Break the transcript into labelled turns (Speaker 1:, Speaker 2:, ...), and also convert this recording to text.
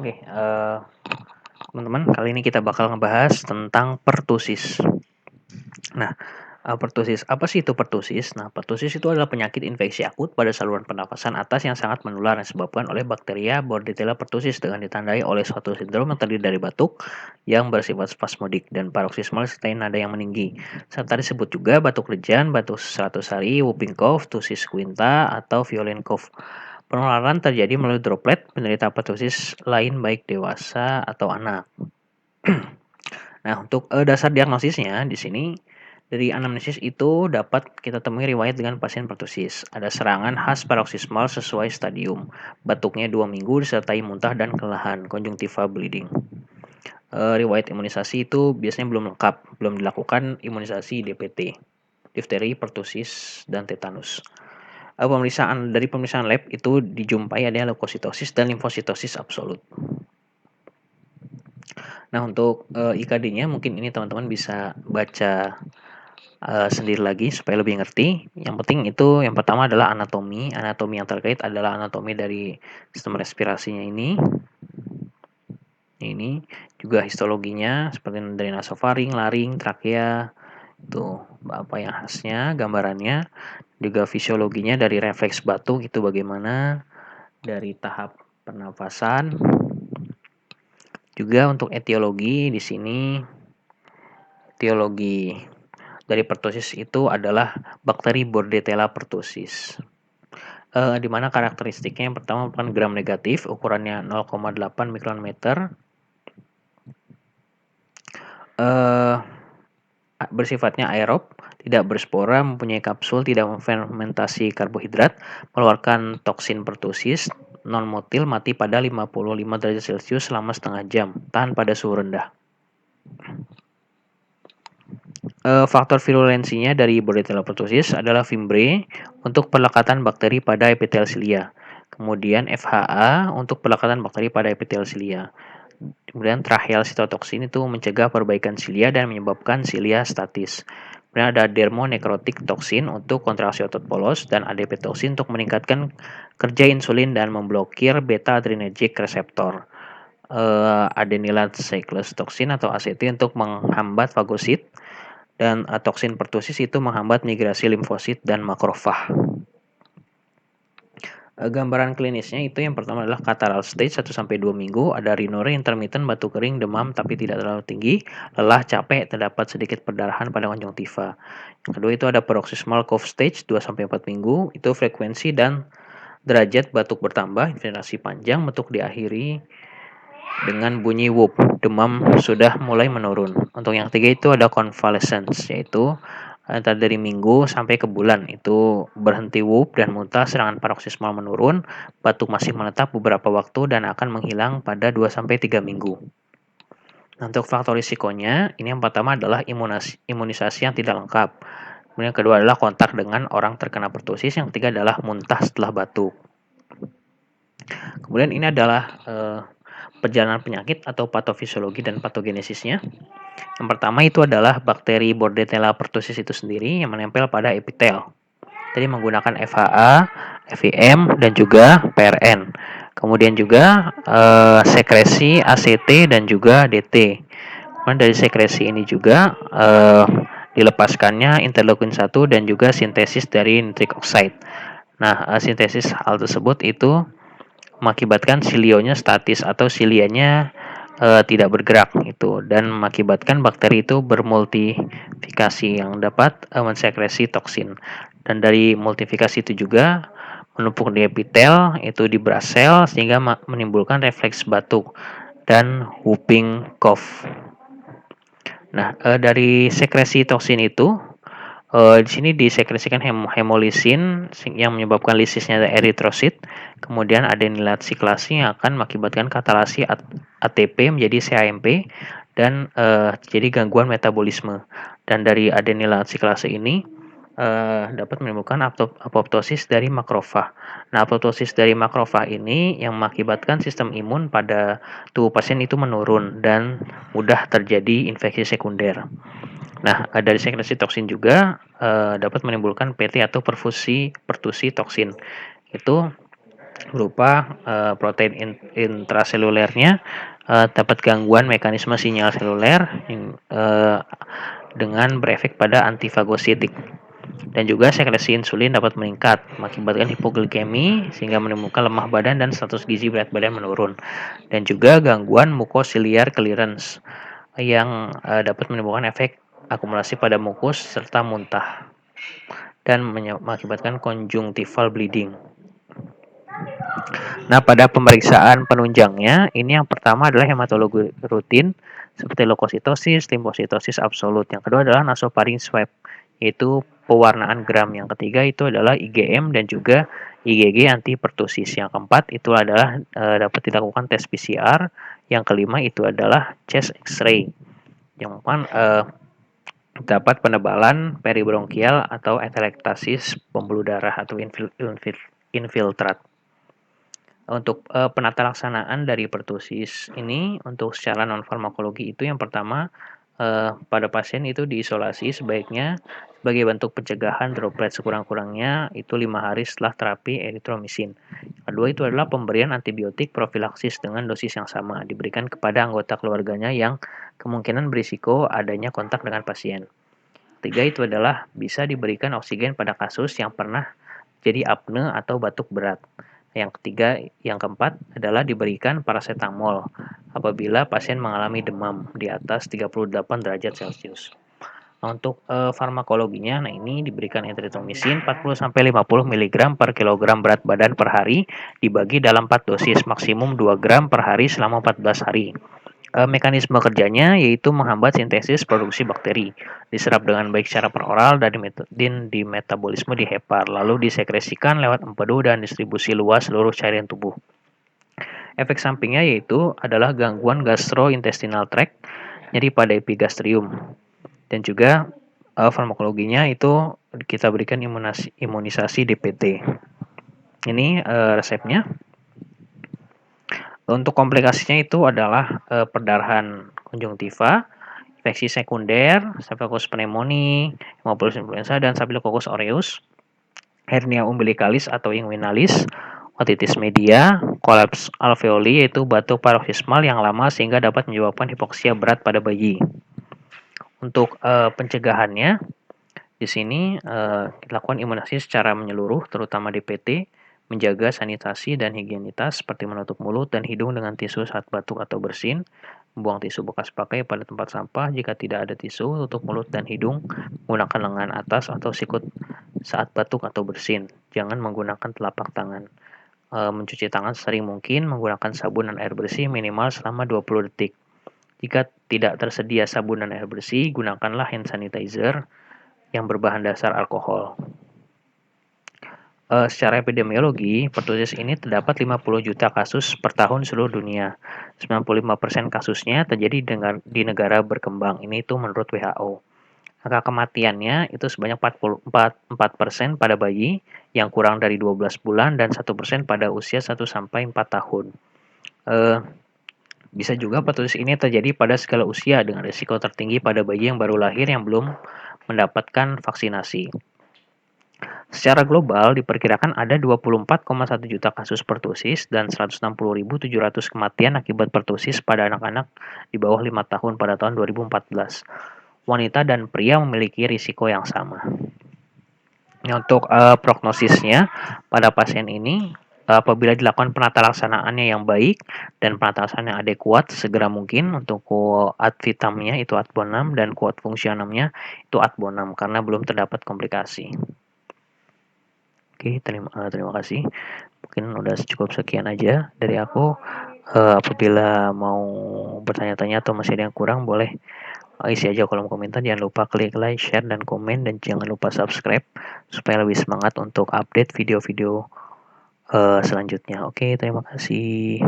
Speaker 1: Oke, teman-teman, kali ini kita bakal ngebahas tentang pertusis. Nah, pertusis, apa sih itu pertusis? Nah, pertusis itu adalah penyakit infeksi akut pada saluran pernafasan atas yang sangat menular yang disebabkan oleh bakteria Bordetella pertussis dengan ditandai oleh suatu sindrom yang terdiri dari batuk yang bersifat spasmodik dan paroksismal serta nada yang meninggi. Serta disebut juga batuk lejan, batuk 100 hari, whooping cough, tusis quinta, atau violent cough. Penularan terjadi melalui droplet penderita pertusis lain baik dewasa atau anak. Nah, untuk dasar diagnosisnya di sini dari anamnesis itu dapat kita temui riwayat dengan pasien pertusis. Ada serangan khas paroksismal sesuai stadium. Batuknya 2 minggu disertai muntah dan kelelahan, konjungtiva bleeding. Riwayat imunisasi itu biasanya belum lengkap, belum dilakukan imunisasi DPT, difteri, pertusis, dan tetanus. Pemeriksaan lab itu dijumpai adanya leukositosis dan limfositosis absolut. Nah, untuk IKD-nya mungkin ini teman-teman bisa baca sendiri lagi supaya lebih ngerti. Yang penting itu yang pertama adalah anatomi. Anatomi yang terkait adalah anatomi dari sistem respirasinya ini. Ini juga histologinya seperti dari nasofaring, laring, trakea. Itu apa yang khasnya, gambarannya. Juga fisiologinya dari refleks batuk itu bagaimana, dari tahap pernafasan. Juga untuk etiologi di sini, etiologi dari pertusis itu adalah bakteri Bordetella pertussis. Di mana karakteristiknya yang pertama merupakan gram negatif, ukurannya 0,8 mikrometer. Bersifatnya aerob, tidak berspora, mempunyai kapsul, tidak fermentasi karbohidrat, mengeluarkan toksin pertusis, non-motil, mati pada 55 derajat Celcius selama setengah jam, tahan pada suhu rendah. Faktor virulensinya dari Bordetella pertussis adalah Fimbre untuk pelekatan bakteri pada epitel silia. Kemudian FHA untuk pelekatan bakteri pada epitel silia. Kemudian tracheal cytotoxin itu mencegah perbaikan silia dan menyebabkan silia statis. Kemudian ada dermonekrotik toksin untuk kontraksi otot polos dan ADP toksin untuk meningkatkan kerja insulin dan memblokir beta adrenergic reseptor. Adenylyl cyclase toksin atau ACT untuk menghambat fagosit dan toksin pertusis itu menghambat migrasi limfosit dan makrofag. Gambaran klinisnya itu yang pertama adalah kataral stage 1-2 minggu, ada rhinore intermittent, batuk kering, demam tapi tidak terlalu tinggi, lelah, capek, terdapat sedikit perdarahan pada konjungtiva. Yang kedua itu ada paroxysmal cough stage 2-4 minggu, itu frekuensi dan derajat batuk bertambah, inspirasi panjang, batuk diakhiri dengan bunyi whoop, demam sudah mulai menurun. Untuk yang ketiga itu ada convalescence, yaitu antara dari minggu sampai ke bulan itu berhenti whoop dan muntah, serangan paroksismal menurun, batuk masih menetap beberapa waktu dan akan menghilang pada 2-3 minggu. Nah, untuk faktor risikonya, ini yang pertama adalah imunisasi yang tidak lengkap. Kemudian yang kedua adalah kontak dengan orang terkena pertusis, yang ketiga adalah muntah setelah batuk. Kemudian ini adalah perjalanan penyakit atau patofisiologi dan patogenesisnya. Yang pertama itu adalah bakteri Bordetella pertussis itu sendiri yang menempel pada epitel. Jadi menggunakan FHA, FIM, dan juga PRN. Kemudian juga sekresi ACT dan juga DT. Kemudian dari sekresi ini juga dilepaskannya interleukin 1 dan juga sintesis dari nitric oxide. Nah, sintesis hal tersebut itu mengakibatkan silionya statis atau silianya tidak bergerak itu dan mengakibatkan bakteri itu bermultifikasi yang dapat mensekresi toksin. Dan dari multifikasi itu juga menumpuk di epitel itu di bracel sehingga menimbulkan refleks batuk dan whooping cough. Nah, dari sekresi toksin itu di sini disekresikan hemolisin yang menyebabkan lisisnya eritrosit. Kemudian adenylat siklase yang akan mengakibatkan katalasi ATP menjadi CAMP dan jadi gangguan metabolisme. Dan dari adenylat siklase ini dapat menimbulkan apoptosis dari makrofag. Nah, apoptosis dari makrofag ini yang mengakibatkan sistem imun pada tubuh pasien itu menurun dan mudah terjadi infeksi sekunder. Nah, dari sekresi toksin juga dapat menimbulkan PT atau pertusi toksin. Itu berupa protein intraselulernya dapat gangguan mekanisme sinyal seluler dengan berefek pada antifagositik. Dan juga sekresi insulin dapat meningkat, mengakibatkan hipoglikemi sehingga menimbulkan lemah badan dan status gizi berat badan menurun. Dan juga gangguan mucociliar clearance yang dapat menimbulkan efek akumulasi pada mukus serta muntah dan mengakibatkan conjunctival bleeding. Nah, pada pemeriksaan penunjangnya, ini yang pertama adalah hematologi rutin seperti leukositosis, limfositosis absolut. Yang kedua adalah nasofaring swab, yaitu pewarnaan gram. Yang ketiga itu adalah IgM dan juga IgG antipertusis. Yang keempat itu adalah dapat dilakukan tes PCR. Yang kelima itu adalah chest X-ray. Yang keempat dapat penebalan peribronkial atau atelektasis pembuluh darah atau infiltrat. Untuk penata laksanaan dari pertusis ini untuk secara non farmakologi itu yang pertama pada pasien itu diisolasi sebaiknya sebagai bentuk pencegahan droplet sekurang-kurangnya itu 5 hari setelah terapi eritromisin. Kedua itu adalah pemberian antibiotik profilaksis dengan dosis yang sama diberikan kepada anggota keluarganya yang kemungkinan berisiko adanya kontak dengan pasien. Ketiga itu adalah bisa diberikan oksigen pada kasus yang pernah jadi apne atau batuk berat. Yang ketiga, yang keempat adalah diberikan paracetamol apabila pasien mengalami demam di atas 38 derajat Celcius. Untuk farmakologinya, nah ini diberikan eritromisin 40-50 mg per kilogram berat badan per hari dibagi dalam 4 dosis maksimum 2 gram per hari selama 14 hari. Mekanisme kerjanya yaitu menghambat sintesis produksi bakteri, diserap dengan baik secara peroral dan di metabolisme di hepar, lalu disekresikan lewat empedu dan distribusi luas seluruh cairan tubuh. Efek sampingnya yaitu adalah gangguan gastrointestinal tract, nyeri pada epigastrium, dan juga farmakologinya itu kita berikan imunisasi DPT. Ini resepnya. Untuk komplikasinya itu adalah perdarahan konjungtiva, infeksi sekunder, Staphylococcus pneumoniae, Haemophilus influenza, dan Staphylococcus aureus, hernia umbilicalis atau inguinalis, otitis media, kolaps alveoli yaitu batuk paroksismal yang lama sehingga dapat menyebabkan hipoksia berat pada bayi. Untuk pencegahannya, di sini dilakukan imunisasi secara menyeluruh, terutama DPT, menjaga sanitasi dan higienitas seperti menutup mulut dan hidung dengan tisu saat batuk atau bersin, membuang tisu bekas pakai pada tempat sampah. Jika tidak ada tisu, tutup mulut dan hidung menggunakan lengan atas atau sikut saat batuk atau bersin. Jangan menggunakan telapak tangan. Mencuci tangan sering mungkin menggunakan sabun dan air bersih minimal selama 20 detik. Jika tidak tersedia sabun dan air bersih, gunakanlah hand sanitizer yang berbahan dasar alkohol. Secara epidemiologi, pertusis ini terdapat 50 juta kasus per tahun seluruh dunia. 95% kasusnya terjadi di negara berkembang. Ini itu menurut WHO. Angka kematiannya itu sebanyak 4% pada bayi yang kurang dari 12 bulan dan 1% pada usia 1-4 tahun. Bisa juga pertusis ini terjadi pada segala usia dengan risiko tertinggi pada bayi yang baru lahir yang belum mendapatkan vaksinasi. Secara global, diperkirakan ada 24,1 juta kasus pertusis dan 160.700 kematian akibat pertusis pada anak-anak di bawah 5 tahun pada tahun 2014. Wanita dan pria memiliki risiko yang sama. Untuk prognosisnya pada pasien ini, apabila dilakukan penata laksanaannya yang baik dan penata laksanaan yang adekuat, segera mungkin untuk ad vitamnya itu ADBO6 dan kuat fungsionamnya itu ADBO6 karena belum terdapat komplikasi. Oke, terima kasih. Mungkin udah cukup sekian aja dari aku. Apabila mau bertanya-tanya atau masih ada yang kurang, boleh isi aja kolom komentar. Jangan lupa klik like, share, dan komen. Dan jangan lupa subscribe supaya lebih semangat untuk update video-video selanjutnya. Oke, terima kasih.